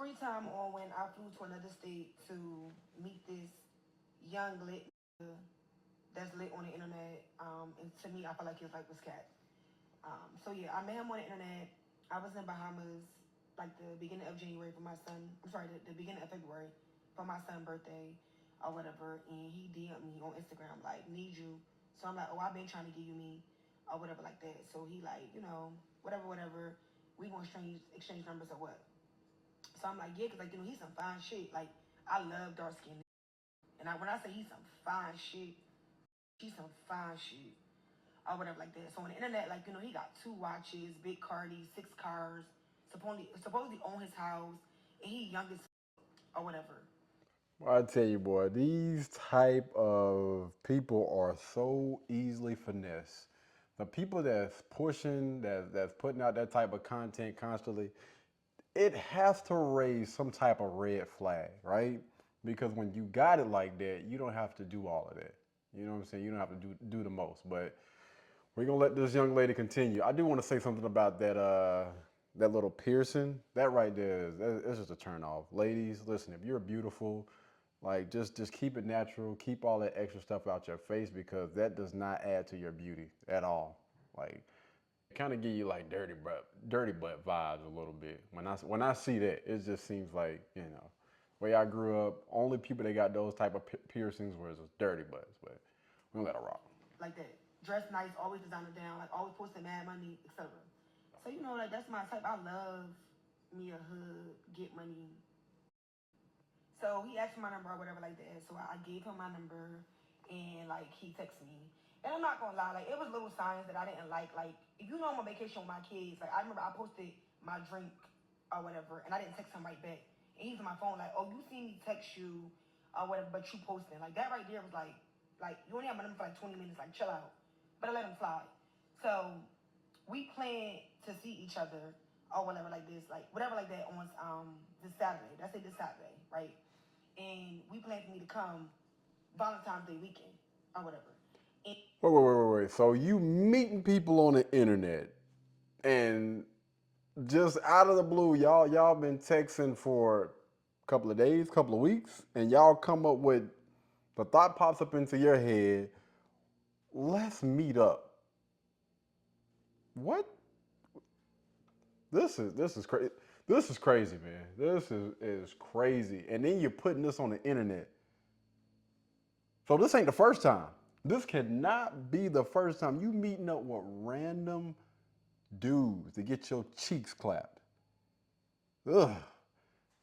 Every time on when I flew to another state to meet this young lit nigga that's lit on the internet, and to me, I feel like his life was cat. So yeah, I met him on the internet. I was in Bahamas like the beginning of January for my son. I'm sorry, the beginning of February for my son's birthday or whatever. And he DM'd me on Instagram like, need you. So I'm like, oh, I've been trying to give you me or whatever like that. So he like, whatever, whatever. We gonna exchange numbers or what? So I'm like, yeah, cause like he's some fine shit. Like I love dark skin, and when I say he's some fine shit, he's some fine shit or whatever like that. So on the internet, like he got 2 watches, big Cardi, 6 cars, supposedly own his house, and he youngest or whatever. I tell you, boy, these type of people are so easily finessed. The people that's pushing, that's putting out that type of content constantly, it has to raise some type of red flag, right? Because when you got it like that, you don't have to do all of that. You know what I'm saying? You don't have to do the most. But we're gonna let this young lady continue. I do want to say something about that little piercing. That right there is just a turn off. Ladies, listen, if you're beautiful, like just keep it natural. Keep all that extra stuff out your face because that does not add to your beauty at all. Like kind of give you like dirty butt vibes a little bit. When I see that, it just seems like way I grew up. Only people that got those type of piercings were just dirty butts, but we don't let it rock. Like that. Dress nice, always designer down, like always posting mad money, etc. So like that's my type. I love me a hood, get money. So he asked for my number or whatever like that. So I gave him my number, and like he texted me. And I'm not gonna lie, like it was little signs that I didn't like. Like if I'm on vacation with my kids, like I remember I posted my drink or whatever, and I didn't text him right back. And he's on my phone like, oh, you see me text you or whatever, but you posting like that right there was like you only have my number for like 20 minutes, like chill out. But I let him slide. So we plan to see each other or whatever like this, like whatever like that on this Saturday. That's it, this Saturday, right? And we plan for me to come Valentine's Day weekend or whatever. And Wait. So you meeting people on the internet and just out of the blue, y'all been texting for a couple of days, couple of weeks, and y'all come up with the thought pops up into your head, let's meet up. What? This is crazy. This is crazy, man. This is crazy. And then you're putting this on the internet. So this ain't the first time. This cannot be the first time you meeting up with random dudes to get your cheeks clapped. Ugh.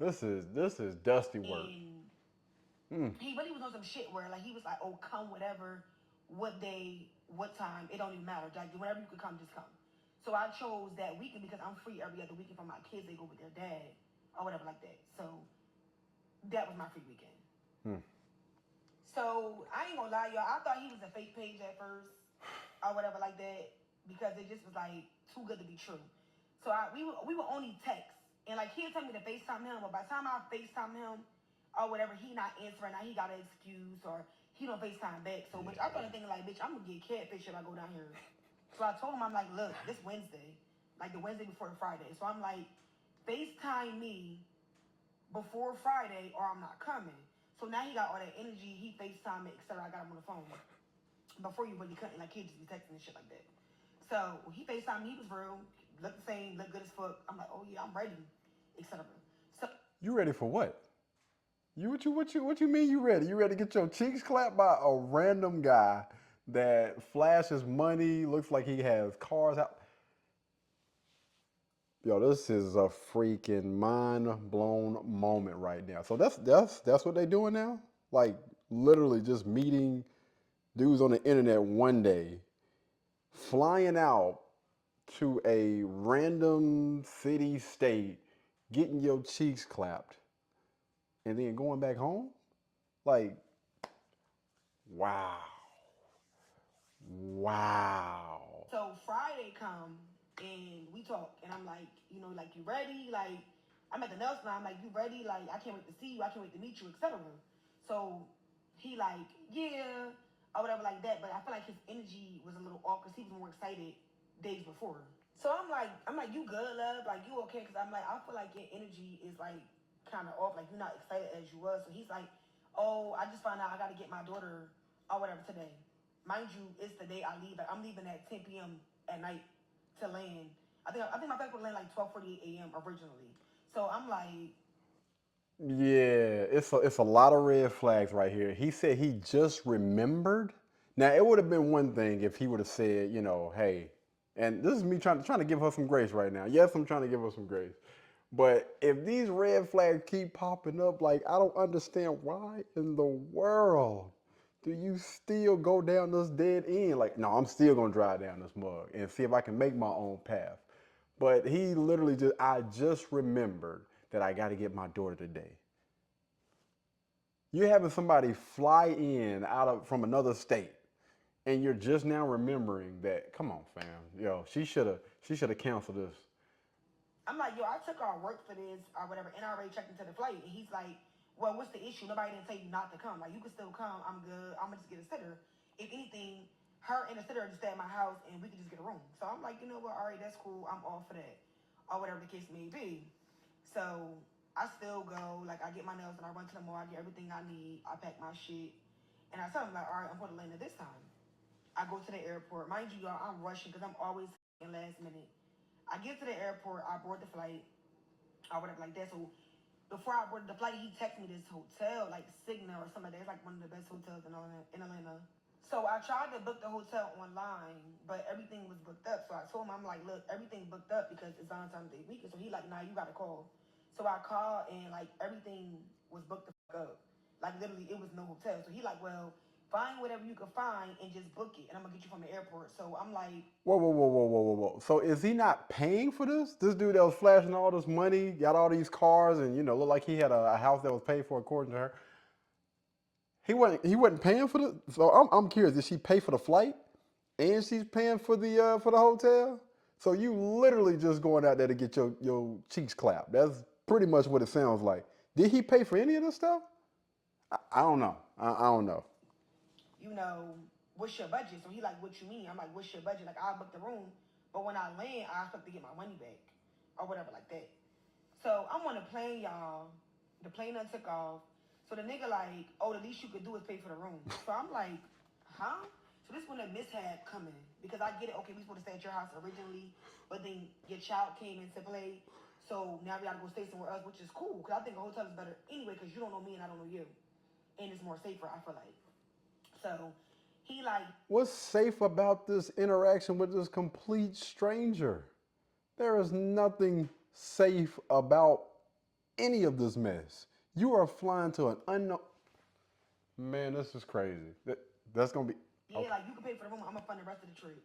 This is dusty work. and he really was on some shit where like he was like, oh, come whatever, what day, what time, it don't even matter. Like whenever you could come, just come. So I chose that weekend because I'm free every other weekend for my kids. They go with their dad or whatever like that. So that was my free weekend. Hmm. So I ain't gonna lie, y'all. I thought he was a fake page at first or whatever like that because it just was like too good to be true. So we were only text and like he'll tell me to FaceTime him, but by the time I FaceTime him or whatever, he not answering. Now he got an excuse or he don't FaceTime back. So bitch, I started thinking like, bitch, I'm gonna get catfish if I go down here. So I told him I'm like, look, this Wednesday, like the Wednesday before the Friday. So I'm like, FaceTime me before Friday or I'm not coming. So now he got all that energy. He FaceTime me, etc. I got him on the phone. Before you really couldn't, like kids just be texting and shit like that. So he FaceTime me, he was real, looked the same, looked good as fuck. I'm like, oh yeah, I'm ready, etc. So You ready for what? What you mean you ready? You ready to get your cheeks clapped by a random guy that flashes money, looks like he has cars out. Yo, this is a freaking mind blown moment right now. So that's what they doing now? Like literally just meeting dudes on the internet one day, flying out to a random city state, getting your cheeks clapped, and then going back home? Like, wow. Wow. so Friday come and we talk and I'm like, like you ready? Like I'm at the nail salon, I'm like, you ready? Like I can't wait to see you, I can't wait to meet you, etc. So he like, yeah, or whatever like that. But I feel like his energy was a little off because he was more excited days before. So I'm like, you good, love? Like you okay? Because I'm like, I feel like your energy is like kind of off, like you're not excited as you was. So he's like, oh, I just found out I got to get my daughter or whatever today. Mind you, it's the day I leave. Like I'm leaving at 10 p.m. at night to land. I think my flight would land like 12:48 a.m. originally. So I'm like, Yeah, it's a lot of red flags right here. He said he just remembered. Now it would have been one thing if he would have said, you know, hey, and this is me trying to give her some grace right now. Yes, I'm trying to give her some grace. But if these red flags keep popping up, like I don't understand why in the world do you still go down this dead end? Like, no, I'm still gonna drive down this mug and see if I can make my own path. But he literally I just remembered that I got to get my daughter today. You're having somebody fly in from another state, and you're just now remembering that. Come on, fam. Yo, she should have canceled this. I'm like, yo, I took our work for this or whatever, and I already checked into the flight. And he's like, well, what's the issue? Nobody didn't tell you not to come. Like, you can still come. I'm good. I'm gonna just get a sitter. If anything, her and the sitter just stay at my house, and we can just get a room. So I'm like, you know what? All right, that's cool. I'm all for that, or whatever the case may be. So I still go. Like, I get my nails and I run to the mall. I get everything I need. I pack my shit, and I tell him like, all right, I'm going to land at this time. I go to the airport. Mind you, y'all, I'm rushing because I'm always last minute. I get to the airport, I board the flight, or whatever like that. So before I boarded the flight, he texted me this hotel, like Signa or something like that. It's like one of the best hotels in Atlanta. So I tried to book the hotel online, but everything was booked up. So I told him, I'm like, look, everything's booked up because it's Valentine's Day weekend. So he like, nah, you gotta call. So I called and like everything was booked the fuck up. Like literally, it was no hotel. So he like, well, find whatever you can find and just book it, and I'm gonna get you from the airport. So I'm like, Whoa, whoa, whoa, whoa, whoa, whoa, whoa. So is he not paying for this? This dude that was flashing all this money, got all these cars, and looked like he had a house that was paid for according to her. He wasn't paying for this. So I'm curious. Did she pay for the flight, and she's paying for the hotel? So you literally just going out there to get your cheeks clapped. That's pretty much what it sounds like. Did he pay for any of this stuff? I don't know. I don't know. you know, what's your budget? So he like, what you mean? I'm like, what's your budget? Like, I'll book the room, but when I land, I expect to get my money back or whatever like that. So I'm on the plane, y'all. The plane done took off. So the nigga like, oh, the least you could do is pay for the room. So I'm like, huh? So this when a mishap coming because I get it. Okay, we supposed to stay at your house originally, but then your child came into play. So now we gotta go stay somewhere else, which is cool because I think a hotel is better anyway because you don't know me and I don't know you, and it's more safer. I feel like. So he like, What's safe about this interaction with this complete stranger? There is nothing safe about any of this mess. You are flying to an unknown. Man, this is crazy. That's gonna be yeah, okay. like you can pay for the room. I'm gonna fund the rest of the trip.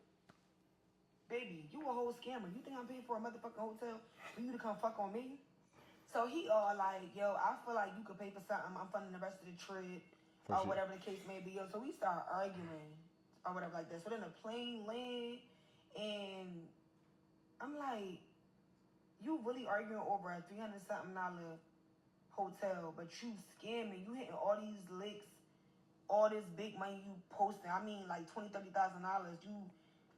Baby, you a whole scammer. You think I'm paying for a motherfucking hotel for you to come fuck on me? So he all like, yo, I feel like you could pay for something. I'm funding the rest of the trip For or sure. whatever the case may be. Yo, so we start arguing or whatever like that. So then the plane land and I'm like, you really arguing over a $300 something hotel, but you scamming. You hitting all these licks, all this big money you posting. I mean, like $20,000, $30,000. You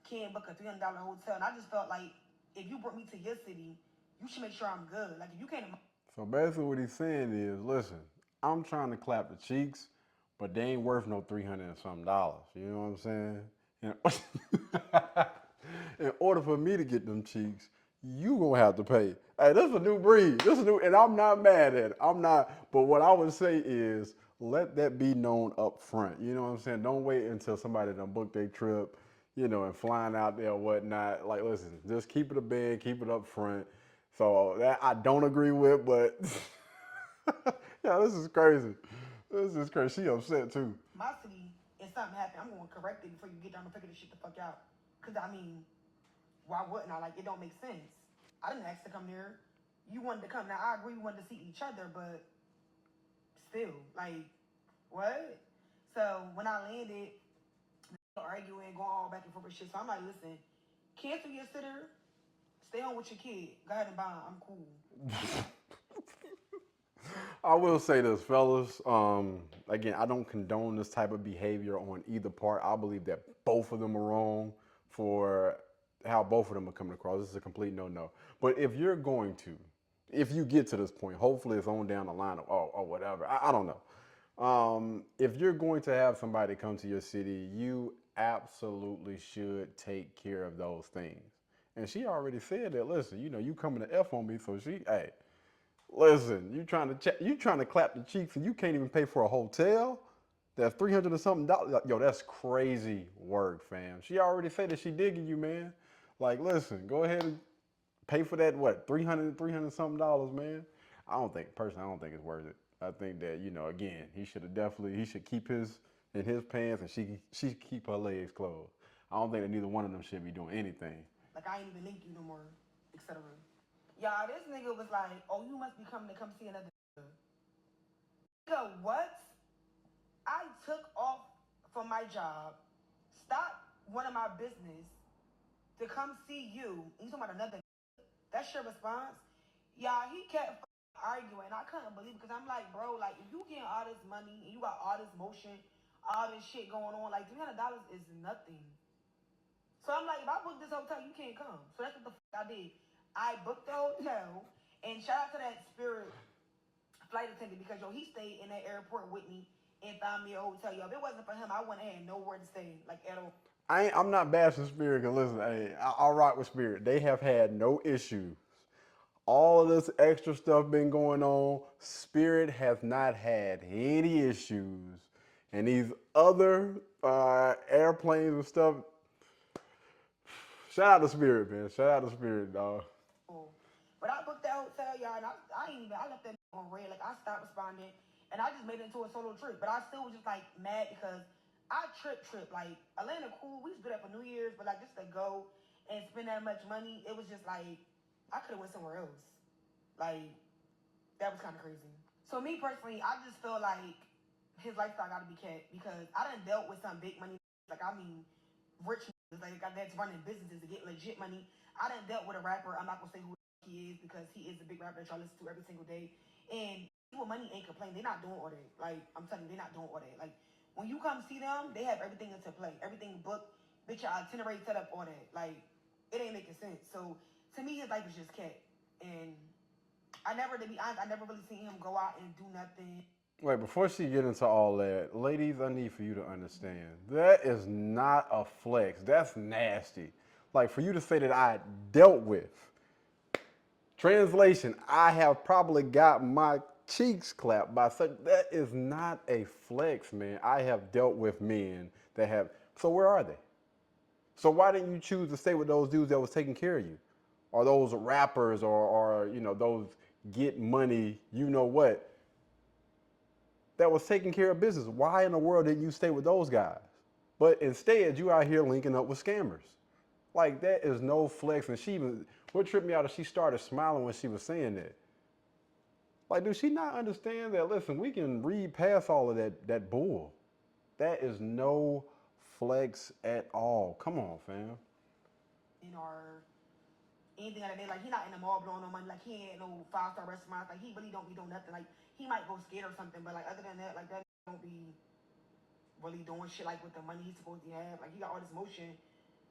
can't book a $300 hotel. And I just felt like if you brought me to your city, you should make sure I'm good. Like if you can't. So basically, what he's saying is, listen, I'm trying to clap the cheeks, but they ain't worth no $300 and something dollars. You know what I'm saying? In order for me to get them cheeks, you gonna have to pay. Hey, this is a new breed. This is new, and I'm not mad at it. I'm not. But what I would say is, let that be known up front. You know what I'm saying? Don't wait until somebody done booked their trip, and flying out there or whatnot. Like, listen, just keep it a bed, keep it up front. So that I don't agree with, but yeah, this is crazy. This is crazy. She upset too. My city, if something happen, I'm gonna correct it before you get down and figure this shit the fuck out. Cause I mean, why wouldn't I? Like it don't make sense. I didn't ask to come there. You wanted to come. Now I agree we wanted to see each other, but still, like, what? So when I landed, arguing, going all back and forth with shit. So I'm like, listen, cancel your sitter, stay home with your kid. Go ahead and buy. I'm cool. I will say this, fellas. Again, I don't condone this type of behavior on either part. I believe that both of them are wrong for how both of them are coming across. This is a complete no-no. But if you're going to, if you get to this point, hopefully it's on down the line or whatever. I don't know. If you're going to have somebody come to your city, you absolutely should take care of those things. And she already said that. Listen, you coming to F on me, so hey, listen, you trying to clap the cheeks and you can't even pay for a hotel. That's 300 or something dollars. Yo, that's crazy work, fam. She already said that she digging you, man. Like, listen, go ahead and pay for that. What, 300 something dollars, man. I don't think it's worth it. I think that again, he should keep his in his pants and she keep her legs closed. I don't think that neither one of them should be doing anything. Like, I ain't even link you no more, etc. Y'all, this nigga was like, oh, you must be coming to come see another nigga. Nigga, what? I took off from my job, stopped one of my business to come see you. And you talking about another nigga? That's your response? Y'all, he kept arguing. I couldn't believe it because I'm like, bro, like, if you getting all this money and you got all this motion, all this shit going on, like, $300 is nothing. So I'm like, if I book this hotel, you can't come. So that's what the fuck I did. I booked the hotel, and shout out to that Spirit flight attendant because, yo, he stayed in that airport with me and found me a hotel. Yo, if it wasn't for him, I wouldn't have had nowhere to stay, like, at all. I'm not bashing Spirit because listen, hey, I'll rock with Spirit. They have had no issues. All of this extra stuff been going on. Spirit has not had any issues. And these other airplanes and stuff, shout out to Spirit, man. Shout out to Spirit, dog. But I booked that hotel, y'all, and I left that on red. Like, I stopped responding, and I just made it into a solo trip. But I still was just, like, mad because I trip. Like, Atlanta cool. We used to do that for New Year's, but, like, just to go and spend that much money, it was just, like, I could have went somewhere else. Like, that was kind of crazy. So, me personally, I just feel like his lifestyle got to be kept because I done dealt with some big money. Like, I mean, rich niggas, like, that's running businesses to get legit money. I done dealt with a rapper. I'm not going to say who he is because he is a big rapper that y'all listen to every single day. And people with money ain't complaining. They're not doing all that. Like, I'm telling you, they're not doing all that. Like, when you come see them, they have everything into play. Everything booked, bitch, your itinerary set up, all that. Like, it ain't making sense. So, to me, his life is just kept. And to be honest, I never really seen him go out and do nothing. Wait, before she get into all that, ladies, I need for you to understand that is not a flex. That's nasty. Like for you to say that I dealt with. Translation, I have probably got my cheeks clapped by such. That is not a flex, man. I have dealt with men that have. So where are they? So why didn't you choose to stay with those dudes that was taking care of you? Or those rappers or those get money, you know what, that was taking care of business. Why in the world didn't you stay with those guys? But instead, you out here linking up with scammers. Like that is no flex. And what tripped me out is she started smiling when she was saying that. Like, does she not understand that? Listen, we can read past all of that bull. That is no flex at all. Come on, fam. Or anything like that. Like, he not in the mall blowing no money. Like, he ain't no 5-star restaurants. Like, he really don't be doing nothing. Like, he might go skate or something, but like other than that, like that don't be really doing shit like with the money he's supposed to have. Like, he got all this motion.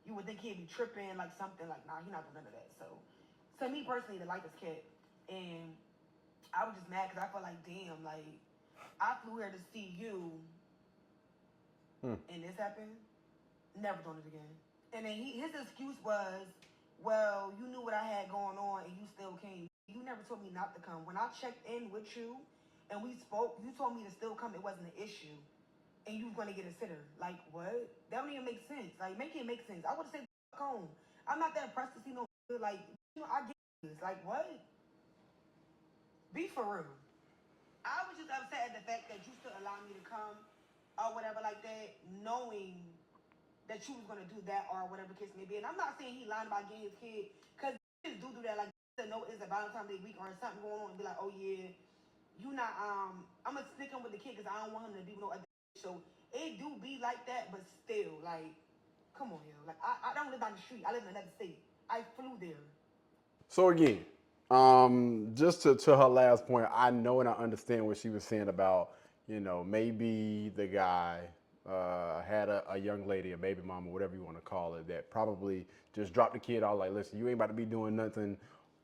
You would think he'd be tripping, like something. Like, nah, he not doing none of that. So, to me personally, the life is kept. And I was just mad because I felt like, damn, like, I flew here to see you, and this happened. Never doing it again. And then his excuse was, well, you knew what I had going on and you still came. You never told me not to come. When I checked in with you and we spoke, you told me to still come. It wasn't an issue. And you was going to get a sitter. Like, what? That don't even make sense. Like, make it make sense. I would have said, home. I'm not that pressed to see no, like, I get this. Like, what? Be for real. I was just upset at the fact that you still allowed me to come or whatever like that, knowing that you was gonna do that or whatever the case may be. And I'm not saying he lying about getting his kid, cause kids do that. Like, know it's a Valentine's Day week or something going on and be like, oh yeah, you not I'm gonna stick him with the kid because I don't want him to be with no other. So it do be like that, but still, like, come on, yo. Like, I don't live on the street. I live in another state. I flew there. So again, just to her last point, I know and I understand what she was saying about, maybe the guy had a young lady, a baby mama, whatever you want to call it, that probably just dropped the kid off like, listen, you ain't about to be doing nothing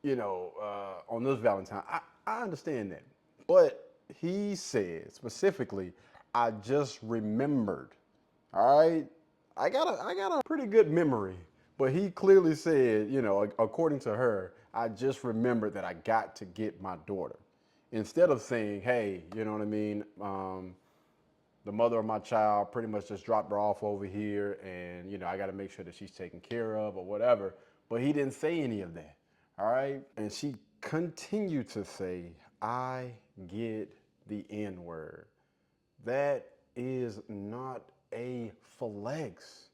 on this Valentine. I understand that. But he said specifically, I just remembered. All right. I got a pretty good memory. But he clearly said, according to her, I just remembered that I got to get my daughter. Instead of saying, hey, you know what I mean? The mother of my child pretty much just dropped her off over here, and I got to make sure that she's taken care of or whatever. But he didn't say any of that. All right. And she continued to say, I get the N word. That is not a flex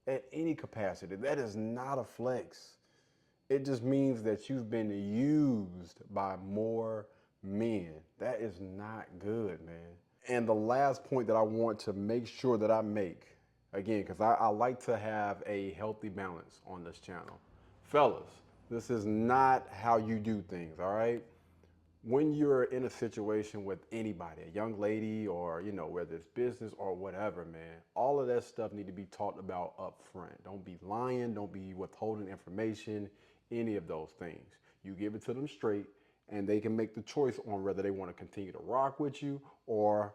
at any capacity. That is not a flex. It just means that you've been used by more men. That is not good, man. And the last point that I want to make sure that I make, again, because I like to have a healthy balance on this channel. Fellas, this is not how you do things, all right? When you're in a situation with anybody, a young lady or, whether it's business or whatever, man, all of that stuff need to be talked about up front. Don't be lying, don't be withholding information, any of those things. You give it to them straight, and they can make the choice on whether they want to continue to rock with you or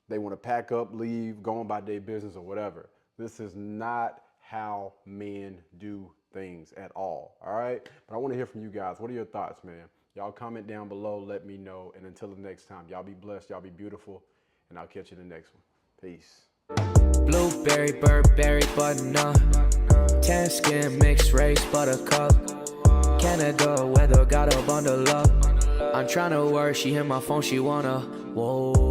they want to pack up, leave, go on by their business or whatever. This is not how men do things at all right? But I want to hear from you guys. What are your thoughts, man? Y'all comment down below, let me know. And until the next time, y'all be blessed, y'all be beautiful, and I'll catch you in the next one. Peace. Blueberry, Burberry, button-up, tan skin, mixed race, buttercup, Canada weather, got a bundle up. I'm tryna work, she hit my phone, she wanna, whoa.